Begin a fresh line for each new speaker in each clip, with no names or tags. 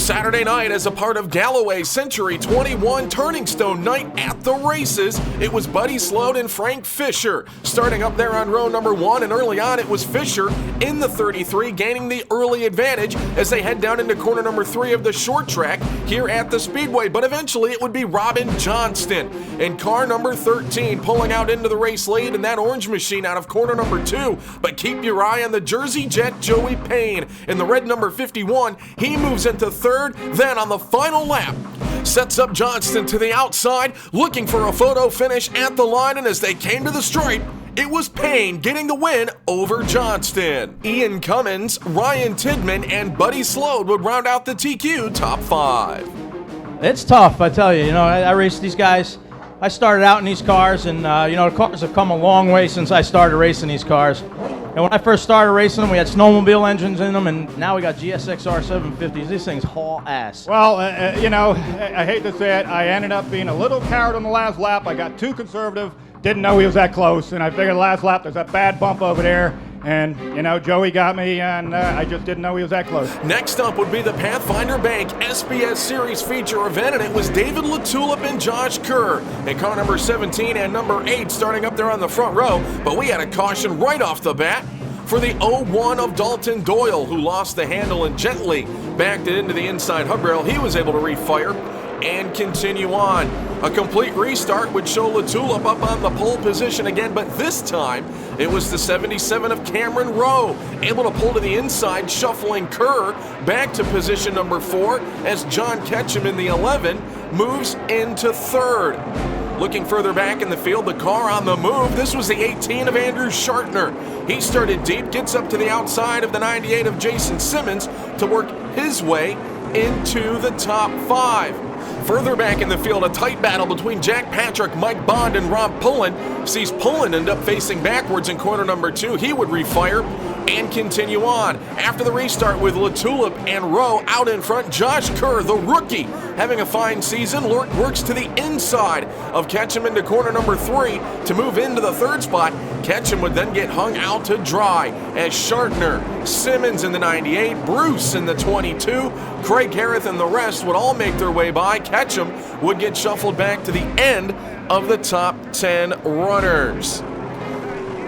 Saturday night, as a part of Galloway Century 21 Turning Stone Night at the races, it was Buddy Sloat and Frank Fisher starting up there on row number 1, and early on it was Fisher in the 33 gaining the early advantage as they head down into corner number 3 of the short track here at the Speedway. But eventually it would be Robin Johnston in car number 13 pulling out into the race lead in that orange machine out of corner number 2. But keep your eye on the Jersey Jet Joey Payne in the red number 51. He moves into third, then on the final lap sets up Johnston to the outside, looking for a photo finish at the line, and as they came to the stripe, it was Payne getting the win over Johnston. Ian Cummins, Ryan Tidman, and Buddy Sloat would round out the TQ top 5.
It's tough, I tell you. I raced these guys. I started out in these cars, and the cars have come a long way since I started racing these cars. And when I first started racing them, we had snowmobile engines in them, and now we got GSXR 750s. These things haul ass.
Well, I hate to say it, I ended up being a little coward on the last lap. I got too conservative, didn't know he was that close, and I figured last lap there's that bad bump over there, and, Joey got me, and I just didn't know he was that close.
Next up would be the Pathfinder Bank SBS Series feature event, and it was David LaTulip and Josh Kerr in car number 17 and number 8 starting up there on the front row, but we had a caution right off the bat for the 01 of Dalton Doyle, who lost the handle and gently backed it into the inside hub rail. He was able to refire and continue on. A complete restart would show LaTulip up on the pole position again, but this time it was the 77 of Cameron Rowe, able to pull to the inside, shuffling Kerr back to position number 4 as John Ketchum in the 11 moves into third. Looking further back in the field, the car on the move. This was the 18 of Andrew Schartner. He started deep, gets up to the outside of the 98 of Jason Simmons to work his way into the top 5. Further back in the field, a tight battle between Jack Patrick, Mike Bond, and Rob Pullen sees Pullen end up facing backwards in corner number 2. He would refire and continue on. After the restart with LaTulip and Rowe out in front, Josh Kerr, the rookie, having a fine season, works to the inside of Ketchum into corner number 3 to move into the third spot. Ketchum would then get hung out to dry as Schartner, Simmons in the 98, Bruce in the 22, Craig Harrith and the rest would all make their way by. Ketchum would get shuffled back to the end of the top 10 runners.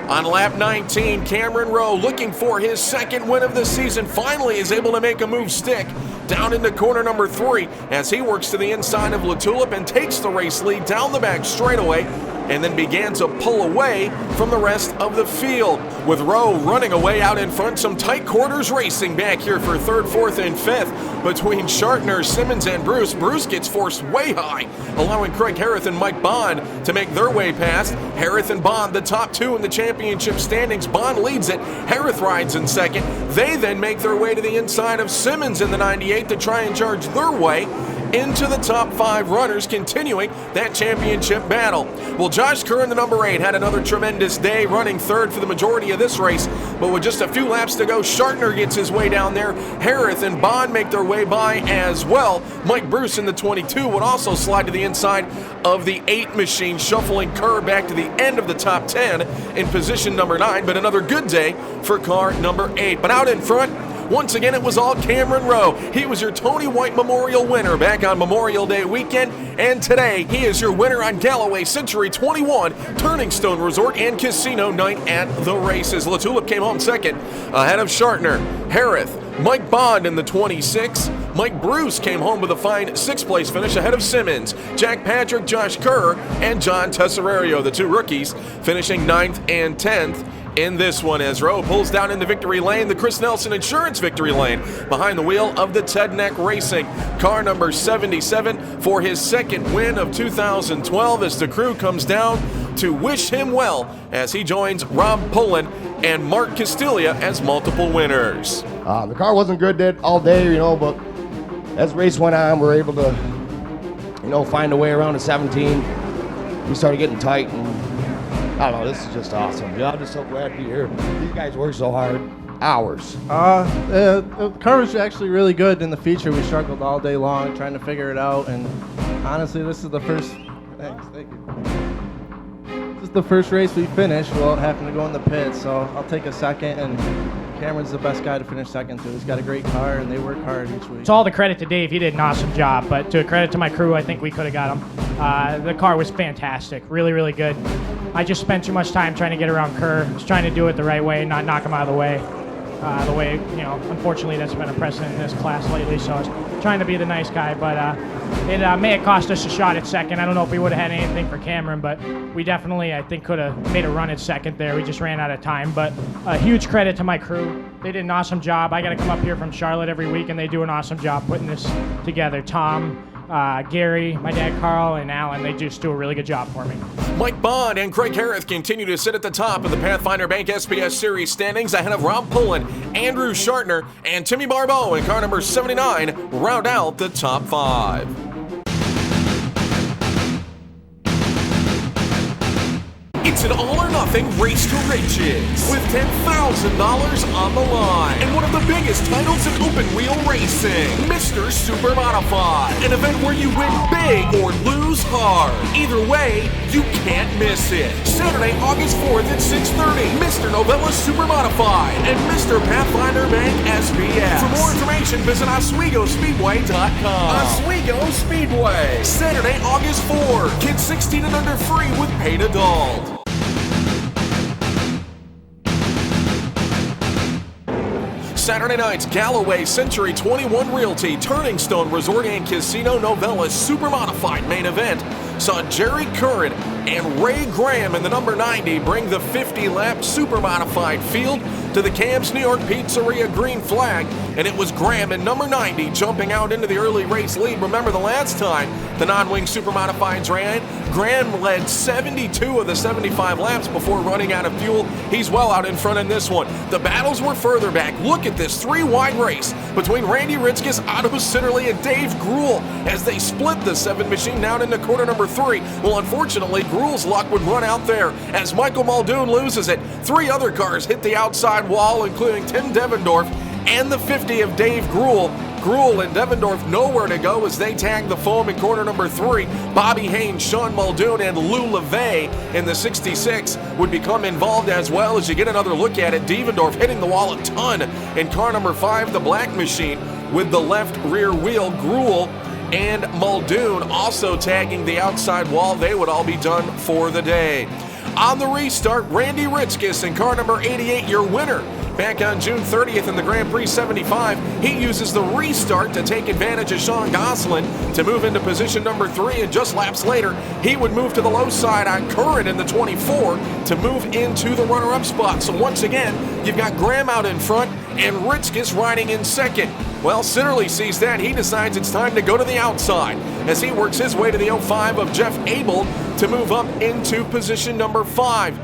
On lap 19, Cameron Rowe, looking for his second win of the season, finally is able to make a move stick down into corner number 3 as he works to the inside of LaTulip and takes the race lead down the back straightaway and then began to pull away from the rest of the field. With Rowe running away out in front, some tight quarters racing back here for 3rd, 4th, and 5th between Schartner, Simmons, and Bruce. Bruce gets forced way high, allowing Craig Harrith and Mike Bond to make their way past. Harrith and Bond, the top 2 in the championship standings. Bond leads it. Harrith rides in second. They then make their way to the inside of Simmons in the 98 to try and charge their way into the top 5 runners, continuing that championship battle. Well, Josh Kerr in the number 8 had another tremendous day, running third for the majority of this race, but with just a few laps to go, Schartner gets his way down there. Harrith and Bond make their way by as well. Mike Bruce in the 22 would also slide to the inside of the 8 machine, shuffling Kerr back to the end of the top 10 in position number 9, but another good day for car number 8. But out in front, once again, it was all Cameron Rowe. He was your Tony White Memorial winner back on Memorial Day weekend, and today he is your winner on Galloway Century 21 Turning Stone Resort and Casino Night at the races. LaTulip came home second ahead of Schartner, Harrith, Mike Bond in the 26. Mike Bruce came home with a fine 6th place finish ahead of Simmons, Jack Patrick, Josh Kerr, and John Tesserario, the 2 rookies, finishing 9th and 10th. In this one, as Rowe pulls down in the victory lane, the Chris Nelson Insurance victory lane, behind the wheel of the Ted Neck Racing. Car number 77 for his second win of 2012 as the crew comes down to wish him well as he joins Rob Pullen and Mark Castilla as multiple winners.
The car wasn't good all day, but as the race went on, we were able to, find a way around the 17. We started getting tight, and I don't know, this is just awesome. I'm just so glad to be here. These guys work so hard. Hours.
The car was actually really good in the feature. We struggled all day long trying to figure it out, and honestly, this is the first. Thank you. This is the first race we finished. Well, it happened to go in the pit, so I'll take a second and Cameron's the best guy to finish second to. He's got a great car, and they work hard each week.
It's all the credit to Dave. He did an awesome job, but to credit to my crew, I think we could have got him. The car was fantastic, really, really good. I just spent too much time trying to get around Kerr. I was trying to do it the right way, not knock him out of the way. Unfortunately, that's been a precedent in this class lately, so I was trying to be the nice guy, but it may have cost us a shot at second. I don't know if we would have had anything for Cameron, but we definitely, I think, could have made a run at second there. We just ran out of time, but a huge credit to my crew. They did an awesome job. I got to come up here from Charlotte every week, and they do an awesome job putting this together. Tom, Gary, my dad Carl, and Alan, they just do a really good job for me.
Mike Bond and Craig Harrith continue to sit at the top of the Pathfinder Bank SPS Series standings ahead of Rob Pullen, Andrew Shartner, and Timmy Barbeau in car number 79 round out the top 5. It's an all-or-nothing race to riches with $10,000 on the line and one of the biggest titles in open-wheel racing, Mr. Super Modified, an event where you win big or lose hard. Either way, you can't miss it. Saturday, August 4th at 6:30, Mr. Novella Super Modified and Mr. Pathfinder Bank SPS. For more information, visit OswegoSpeedway.com. Oswego Speedway, Saturday, August 4. Kids 16 and under free with paid adult. Saturday night's Galloway Century 21 Realty Turning Stone Resort and Casino Novella Super Modified main event saw Jerry Curran and Ray Graham in the number 90 bring the 50-lap Super Modified field to the Camps New York Pizzeria green flag, and it was Graham in number 90 jumping out into the early race lead. Remember the last time the non-wing Super Modifieds ran? Graham led 72 of the 75 laps before running out of fuel. He's well out in front in this one. The battles were further back. Look at this three-wide race between Randy Ritzkes, Otto Sitterly, and Dave Gruhl as they split the 7 machine down into quarter number 3. Well, unfortunately, Gruhl's luck would run out there as Michael Muldoon loses it. 3 other cars hit the outside wall, including Tim Devendorf and the 50 of Dave Gruhl. Gruhl and Devendorf nowhere to go as they tag the foam in corner number 3. Bobby Haynes, Sean Muldoon, and Lou LeVay in the 66 would become involved as well. As you get another look at it, Devendorf hitting the wall a ton in car number 5, the black machine, with the left rear wheel. Gruhl and Muldoon also tagging the outside wall. They would all be done for the day. On the restart, Randy Ritzkes in car number 88, your winner. Back on June 30th in the Grand Prix 75, he uses the restart to take advantage of Sean Gosselin to move into position number 3, and just laps later, he would move to the low side on Curran in the 24 to move into the runner-up spot. So once again, you've got Graham out in front and Ritzkes riding in second. Well, Sitterly sees that. He decides it's time to go to the outside as he works his way to the 05 of Jeff Abel to move up into position number 5.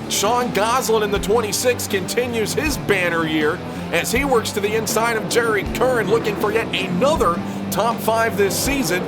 Sean Gosselin in the 26 continues his banner year as he works to the inside of Jerry Curran, looking for yet another top 5 this season.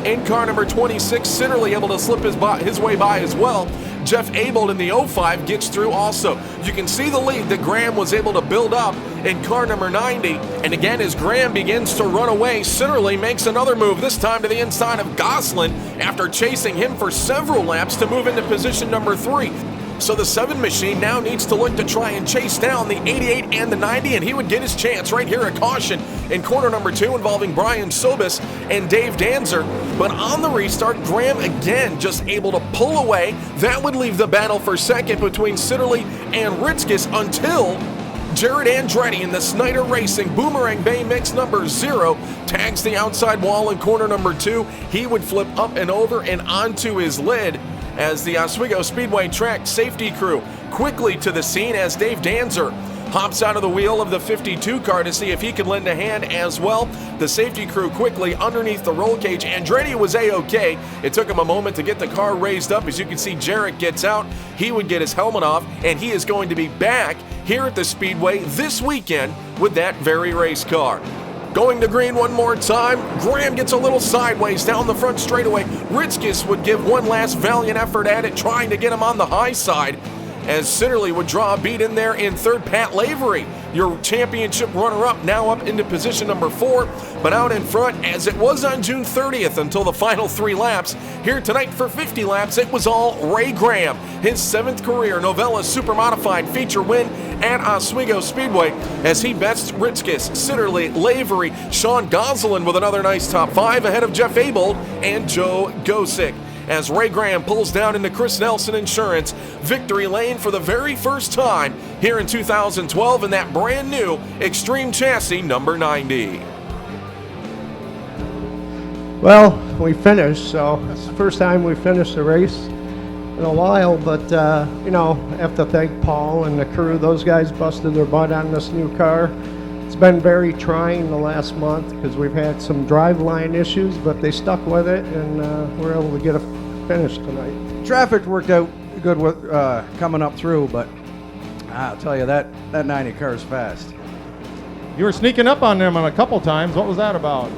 In car number 26, Sitterly able to slip his way by as well. Jeff Abel in the 05 gets through also. You can see the lead that Graham was able to build up in car number 90. And again, as Graham begins to run away, Sitterly makes another move, this time to the inside of Gosselin after chasing him for several laps to move into position number 3. So the 7 machine now needs to look to try and chase down the 88 and the 90, and he would get his chance right here at caution in corner number 2 involving Brian Sobis and Dave Danzer. But on the restart, Graham again just able to pull away. That would leave the battle for second between Sitterly and Ritzkes until Jared Andretti in the Snyder Racing Boomerang Bay Mix number 0 tags the outside wall in corner number 2. He would flip up and over and onto his lid as the Oswego Speedway track safety crew quickly to the scene as Dave Danzer hops out of the wheel of the 52 car to see if he can lend a hand as well. The safety crew quickly underneath the roll cage. Andretti was A-OK. It took him a moment to get the car raised up. As you can see, Jarrett gets out. He would get his helmet off, and he is going to be back here at the Speedway this weekend with that very race car. Going to green one more time. Graham gets a little sideways down the front straightaway. Ritzkes would give one last valiant effort at it, trying to get him on the high side. as Sitterly would draw a beat in there in third. Pat Lavery, your championship runner-up, now up into position number 4, but out in front as it was on June 30th until the final 3 laps. Here tonight for 50 laps, it was all Ray Graham, his 7th career Novella Super Modified feature win at Oswego Speedway as he bests Ritzkis, Sitterly, Lavery, Sean Goslin with another nice top 5 ahead of Jeff Abold and Joe Gosick. As Ray Graham pulls down into Chris Nelson Insurance victory lane for the very first time here in 2012 in that brand new Extreme Chassis number 90.
Well, we finished, so it's the first time we finished a race in a while, but you know, I have to thank Paul and the crew. Those guys busted their butt on this new car. It's been very trying the last month because we've had some driveline issues, but they stuck with it, and we're able to get a finish tonight.
Traffic worked out good with coming up through, but I'll tell you, that 90 car is fast.
You were sneaking up on them a couple times. What was that about?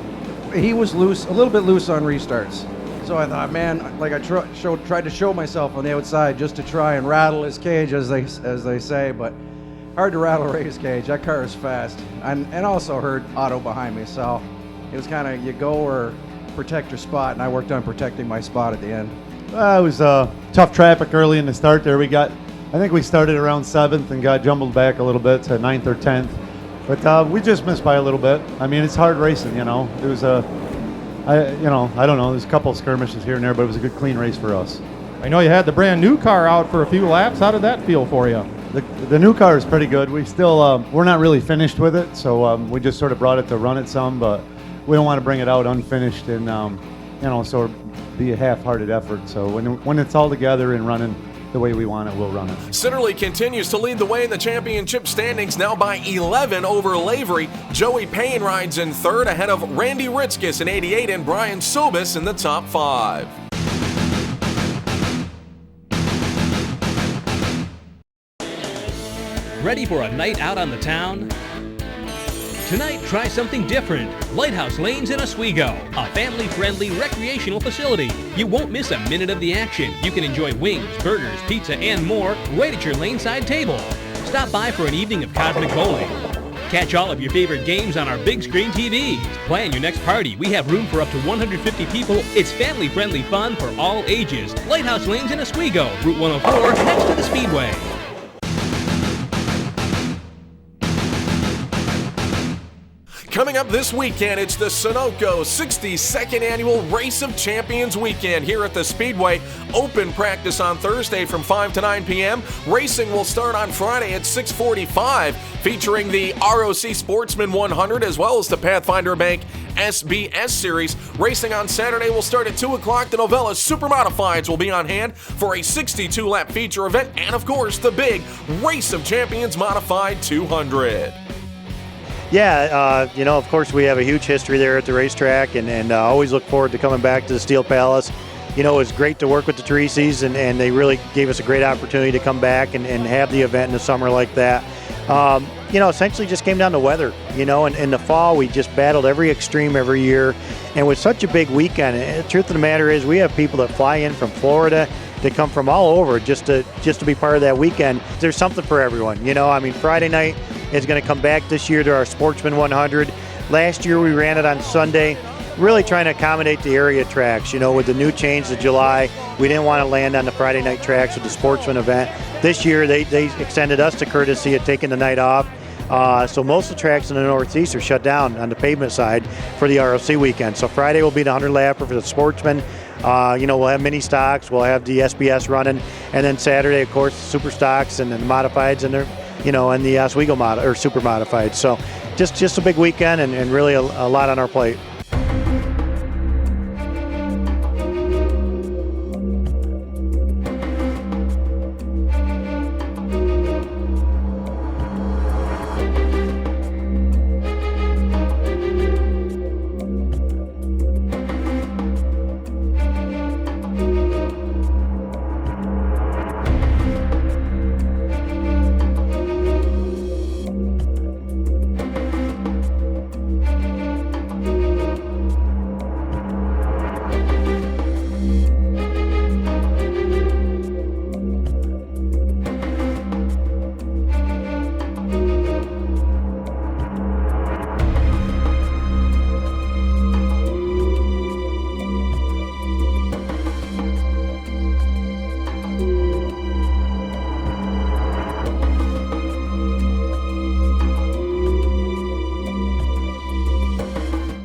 He was loose, a little bit loose on restarts. So I thought, man, like I tried to show myself on the outside just to try and rattle his cage, as they say, but hard to rattle Ray's cage. That car is fast, and also heard Otto behind me, so it was kind of you go or protect your spot, and I worked on protecting my spot at the end.
It was tough traffic early in the start there. I think we started around 7th and got jumbled back a little bit to 9th or 10th, but we just missed by a little bit. I mean, it's hard racing, you know. It was I don't know. There's a couple of skirmishes here and there, but it was a good, clean race for us.
I know you had the brand new car out for a few laps. How did that feel for you?
The new car is pretty good. We still we're not really finished with it, so we just sort of brought it to run it some, but we don't want to bring it out unfinished and sort of be a half-hearted effort. So when it's all together and running the way we want it, we'll run it.
Sitterly continues to lead the way in the championship standings, now by 11 over Lavery. Joey Payne rides in 3rd ahead of Randy Ritzkis in 88 and Brian Sobis in the top 5.
Ready for a night out on the town? Tonight, try something different. Lighthouse Lanes in Oswego, a family-friendly recreational facility. You won't miss a minute of the action. You can enjoy wings, burgers, pizza, and more right at your laneside table. Stop by for an evening of cosmic bowling. Catch all of your favorite games on our big screen TVs. Plan your next party. We have room for up to 150 people. It's family-friendly fun for all ages. Lighthouse Lanes in Oswego, Route 104, next to the Speedway.
Coming up this weekend, it's the Sunoco 62nd Annual Race of Champions Weekend here at the Speedway. Open practice on Thursday from 5 to 9 p.m. Racing will start on Friday at 6:45, featuring the ROC Sportsman 100 as well as the Pathfinder Bank SBS Series. Racing on Saturday will start at 2 o'clock. The Novella Super Modifieds will be on hand for a 62-lap feature event and, of course, the big Race of Champions Modified 200.
Yeah, of course we have a huge history there at the racetrack and always look forward to coming back to the Steel Palace. It was great to work with the Tereses and they really gave us a great opportunity to come back and have the event in the summer like that. Essentially just came down to weather, and in the fall we just battled every extreme every year. And with such a big weekend, and the truth of the matter is we have people that fly in from Florida, that come from all over just to be part of that weekend. There's something for everyone, Friday night is going to come back this year to our Sportsman 100. Last year we ran it on Sunday, really trying to accommodate the area tracks. With the new change to July, we didn't want to land on the Friday night tracks with the Sportsman event. This year they extended us the courtesy of taking the night off. So most of the tracks in the Northeast are shut down on the pavement side for the ROC weekend. So Friday will be the 100-lapper for the Sportsman. We'll have mini stocks, we'll have the SBS running, and then Saturday, of course, super stocks and then modifieds and and the Oswego Super Modified. So just a big weekend and really a lot on our plate.